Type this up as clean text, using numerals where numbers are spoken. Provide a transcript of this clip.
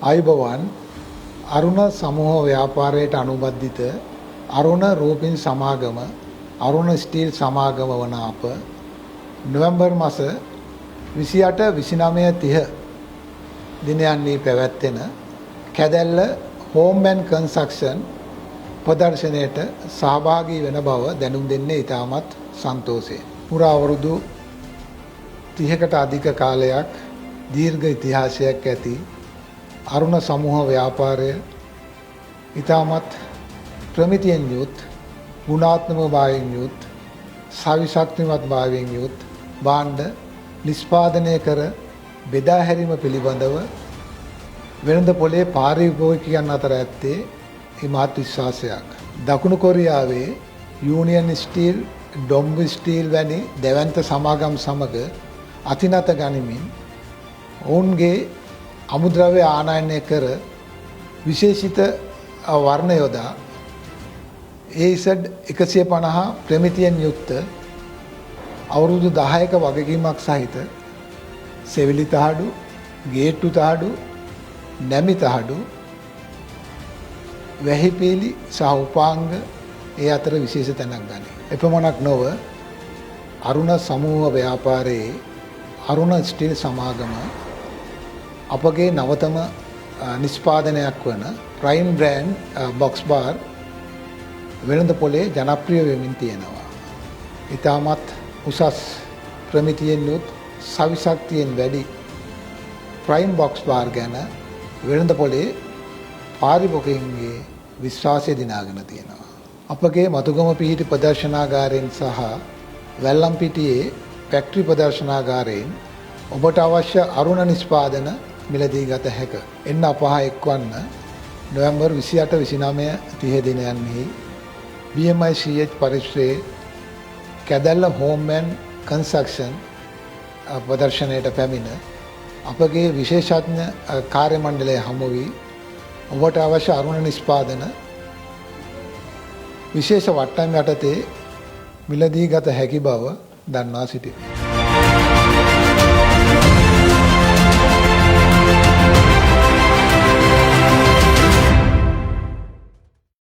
ආයුබෝවන් අරුණ සමූහ ව්‍යාපාරයට අනුබද්ධිත අරුණ රූපින් සමාගම අරුණ ස්ටීල් සමාගම වන අප නොවැම්බර් මාස 28 29 30 දිනයන්හි පැවැත්වෙන කැදැල්ල හෝම් ඇන්ඩ් කන්ස්ට්‍රක්ෂන් ප්‍රදර්ශනයට සහභාගී වෙන බව දැනුම් දෙන්නේ ඉතාමත් සන්තෝෂයි. පුරා අවුරුදු 30කට අධික කාලයක් දීර්ඝ ඉතිහාසයක් ඇති අරුණ සමූහ ව්‍යාපාරය ඉතාමත් ප්‍රමිතියෙන් යුත් ගුණාත්මක භාවයෙන් යුත් සවිශක්තිමත් භාවයෙන් යුත් භාණ්ඩ නිෂ්පාදනය කර බෙදා හැරීම පිළිබඳව වෙළඳ පොලේ පාරිභෝගිකයන් අතර ඇත්තේ ඉමහත් විශ්වාසයක්. දකුණු කොරියාවේ යූනියන් ස්ටීල්, ඩොම්බ ස්ටීල් වැනි දැවැන්ත සමාගම් සමග අතිනත ගනිමින් ඔවුන්ගේ අමුද්‍රව්‍ය ආනයනය කර විශේෂිත වර්ණ යොදා AZ 150 ප්‍රමිතියෙන් යුක්ත අවුරුදු 10ක වගකීමක් සහිත සෙවිලි තහඩු, ගේට්ටු තහඩු, නැමි තහඩු, වැහිපීලි සහ උපාංග ඒ අතර විශේෂ තැනක් ගනී. එපමණක් නොව අරුණ සමූහ ව්‍යාපාරයේ අරුණ ස්ටීල් සමාගම අපගේ නවතම නිෂ්පාදනයක් වන ප්‍රයිම් බ්‍රෑන්ඩ් බොක්ස් බාර් වෙළඳ පොලේ ජනප්‍රිය වෙමින් තියෙනවා. ඉතාමත් උසස් ප්‍රමිතියෙන් යුත් සවිශක්තියෙන් වැඩි ප්‍රයිම් බොක්ස් බාර් ගැන වෙළඳ පොලේ පාරිභෝගිකයන්ගේ විශ්වාසය දිනාගෙන තියෙනවා. අපගේ මතුගම පිහිටි ප්‍රදර්ශනාගාරයෙන් සහ වැල්ලම්පිටියේ ෆැක්ටරි ප්‍රදර්ශනාගාරයෙන් ඔබට අවශ්‍ය අරුණ නිෂ්පාදන මිලදී ගත හැක. එන්න අපහා එක්වන්න නොවැම්බර් 28 29 30 දිනයන්හි BMI CH පරිශ්‍රයේ කැදැල්ල හෝම් ඇන්ඩ් කන්ස්ට්‍රක්ෂන් ප්‍රදර්ශනයට පැමිණ අපගේ විශේෂඥ කාර්ය මණ්ඩලය හමු වී ඔබට අවශ්‍ය අරුණ නිෂ්පාදන විශේෂ වට්ටම් යටතේ මිලදී ගත හැකි බව දන්වා සිටිමි.